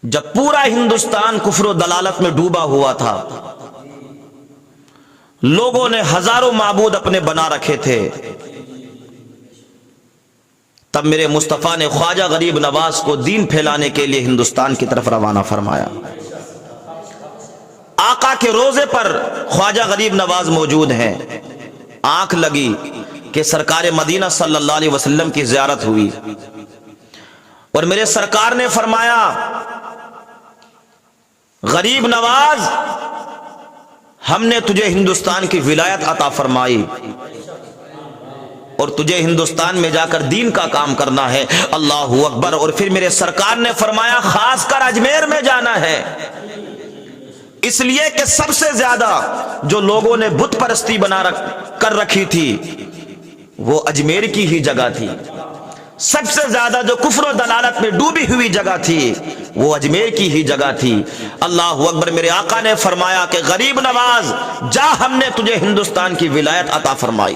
جب پورا ہندوستان کفر و دلالت میں ڈوبا ہوا تھا، لوگوں نے ہزاروں معبود اپنے بنا رکھے تھے، تب میرے مصطفیٰ نے خواجہ غریب نواز کو دین پھیلانے کے لیے ہندوستان کی طرف روانہ فرمایا۔ آقا کے روزے پر خواجہ غریب نواز موجود ہیں۔ آنکھ لگی کہ سرکار مدینہ صلی اللہ علیہ وسلم کی زیارت ہوئی، اور میرے سرکار نے فرمایا، غریب نواز، ہم نے تجھے ہندوستان کی ولایت عطا فرمائی اور تجھے ہندوستان میں جا کر دین کا کام کرنا ہے۔ اللہ اکبر۔ اور پھر میرے سرکار نے فرمایا خاص کر اجمیر میں جانا ہے، اس لیے کہ سب سے زیادہ جو لوگوں نے بت پرستی کر رکھی تھی وہ اجمیر کی ہی جگہ تھی، سب سے زیادہ جو کفر و دلالت میں ڈوبی ہوئی جگہ تھی وہ اجمیر کی ہی جگہ تھی۔ اللہ اکبر۔ میرے آقا نے فرمایا کہ غریب نواز جا، ہم نے تجھے ہندوستان کی ولایت عطا فرمائی۔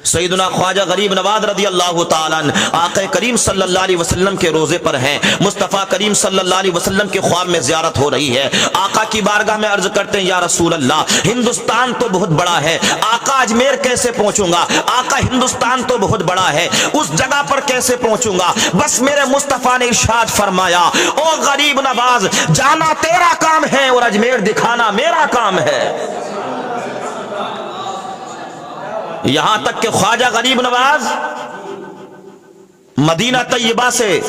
سیدنا خواجہ غریب نواز رضی اللہ تعالیٰ عنہ آقا کریم صلی اللہ علیہ وسلم کے روزے پر ہیں، مصطفیٰ کریم صلی اللہ علیہ وسلم کے خواب میں زیارت ہو رہی ہے۔ آقا کی بارگاہ میں عرض کرتے ہیں یا رسول اللہ، ہندوستان تو بہت بڑا ہے، آقا اجمیر کیسے پہنچوں گا؟ آقا ہندوستان تو بہت بڑا ہے، اس جگہ پر کیسے پہنچوں گا؟ بس میرے مصطفیٰ نے ارشاد فرمایا، او غریب نواز، جانا تیرا کام ہے اور اجمیر دکھانا میرا کام ہے۔ یہاں تک کہ خواجہ غریب نواز مدینہ طیبہ سے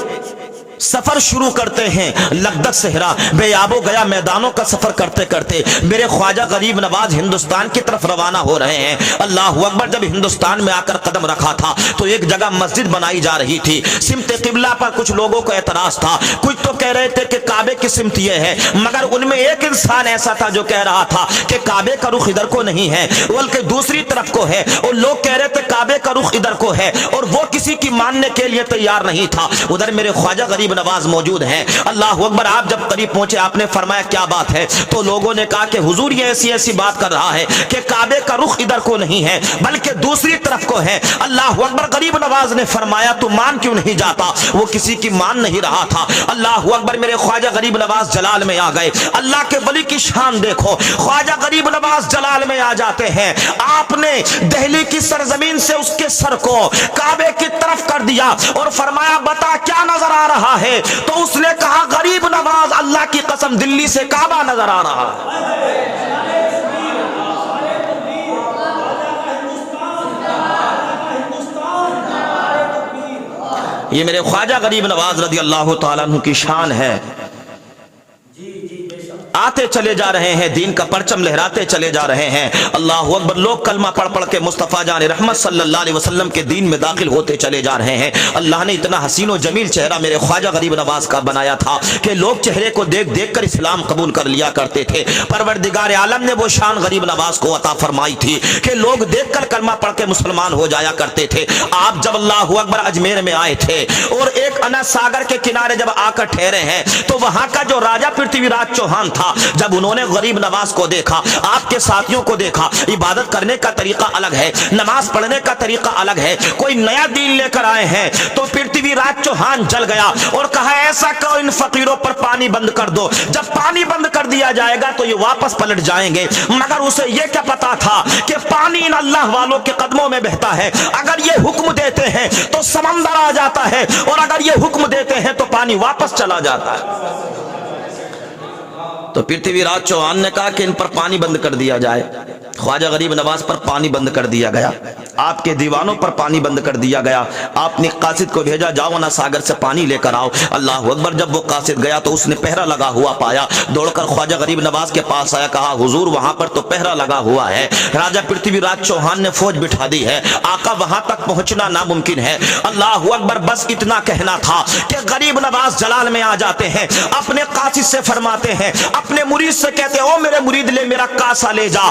سفر شروع کرتے ہیں، لگدک صحرا، بے آب و گیا میدانوں کا سفر کرتے کرتے میرے خواجہ غریب نواز ہندوستان کی طرف روانہ ہو رہے ہیں۔ اللہ اکبر۔ جب ہندوستان میں آ کر قدم رکھا تھا تو ایک جگہ مسجد بنائی جا رہی تھی، سمت قبلہ پر کچھ لوگوں کو اعتراض تھا، کچھ تو کہہ رہے تھے کہ کعبے کی سمت یہ ہے، مگر ان میں ایک انسان ایسا تھا جو کہہ رہا تھا کہ کعبے کا رخ ادھر کو نہیں ہے بلکہ دوسری طرف کو ہے، اور لوگ کہہ رہے تھے کعبے کا رخ ادھر کو ہے، اور وہ کسی کی ماننے کے لیے تیار نہیں تھا۔ ادھر میرے خواجہ غریب نواز موجود ہیں۔ اللہ اکبر۔ آپ جب قریب پہنچے آپ نے فرمایا کیا بات ہے؟ تو لوگوں نے کہا کہ حضور یہ ایسی ایسی بات کر رہا ہے کہ کعبے کا رخ ادھر کو نہیں ہے بلکہ دوسری طرف کو ہے۔ اللہ اکبر۔ غریب نواز نے فرمایا تو مان کیوں نہیں جاتا؟ وہ کسی کی مان نہیں رہا تھا۔ اللہ اکبر۔ میرے خواجہ غریب نواز جلال میں آ گئے۔ اللہ کے ولی کی شان دیکھو، خواجہ غریب نواز جلال میں آ جاتے ہیں۔ آپ نے دہلی کی سرزمین سے اس کے سر کو کعبے کی طرف کر دیا اور فرمایا بتا کیا نظر آ رہا ہے؟ تو اس نے کہا غریب نواز، اللہ کی قسم دلی سے کعبہ نظر آ رہا ہے۔ یہ میرے خواجہ غریب نواز رضی اللہ تعالیٰ عنہ کی شان ہے۔ آتے چلے جا رہے ہیں، دین کا پرچم لہراتے چلے جا رہے ہیں۔ اللہ اکبر۔ لوگ کلمہ پڑھ پڑھ کے مصطفیٰ جان رحمت صلی اللہ علیہ وسلم کے دین میں داخل ہوتے چلے جا رہے ہیں۔ اللہ نے اتنا حسین و جمیل چہرہ میرے خواجہ غریب نواز کا بنایا تھا کہ لوگ چہرے کو دیکھ دیکھ کر اسلام قبول کر لیا کرتے تھے۔ پروردگار عالم نے وہ شان غریب نواز کو عطا فرمائی تھی کہ لوگ دیکھ کر کلمہ پڑھ کے مسلمان ہو جایا کرتے تھے۔ آپ جب اللہ اکبر اجمیر میں آئے تھے اور ایک انا ساگر کے کنارے جب آ کر ٹھہرے ہیں تو وہاں کا جو راجا پرتھوی راج چوہان تھا، جب انہوں نے غریب نواز کو دیکھا، آپ کے ساتھیوں کو دیکھا، عبادت کرنے کا طریقہ الگ ہے، نماز پڑھنے کا طریقہ الگ ہے، کوئی نیا دین لے کر آئے ہیں، تو پرتھوی راج چوہان جل گیا اور کہا ایسا کرو ان فقیروں پر پانی بند کر دو، جب پانی بند کر دیا جائے گا تو یہ واپس پلٹ جائیں گے۔ مگر اسے یہ کیا پتا تھا کہ پانی ان اللہ والوں کے قدموں میں بہتا ہے، اگر یہ حکم دیتے ہیں تو سمندر آ جاتا ہے اور اگر یہ حکم دیتے ہیں تو پانی واپس چلا جاتا ہے۔ تو پرتھوی راج چوہان نے کہا کہ ان پر پانی بند کر دیا جائے۔ خواجہ غریب نواز پر پانی بند کر دیا گیا، آپ کے دیوانوں پر پانی بند کر دیا گیا۔ آپ نے قاصد کو بھیجا جاؤ نا ساگر سے پانی لے کر آؤ۔ اللہ اکبر۔ جب وہ قاصد گیا تو اس نے پہرا لگا ہوا پایا، دوڑ کر خواجہ غریب نواز کے پاس آیا، کہا حضور وہاں پر تو پہرا لگا ہوا ہے، راجہ پرتھوی راج چوہان نے فوج بٹھا دی ہے، آقا وہاں تک پہنچنا ناممکن ہے۔ اللہ اکبر۔ بس اتنا کہنا تھا کہ غریب نواز جلال میں آ جاتے ہیں، اپنے قاصد سے فرماتے ہیں، اپنے مرید سے کہتے ہیں او میرے مرید لے میرا کاسا لے جا،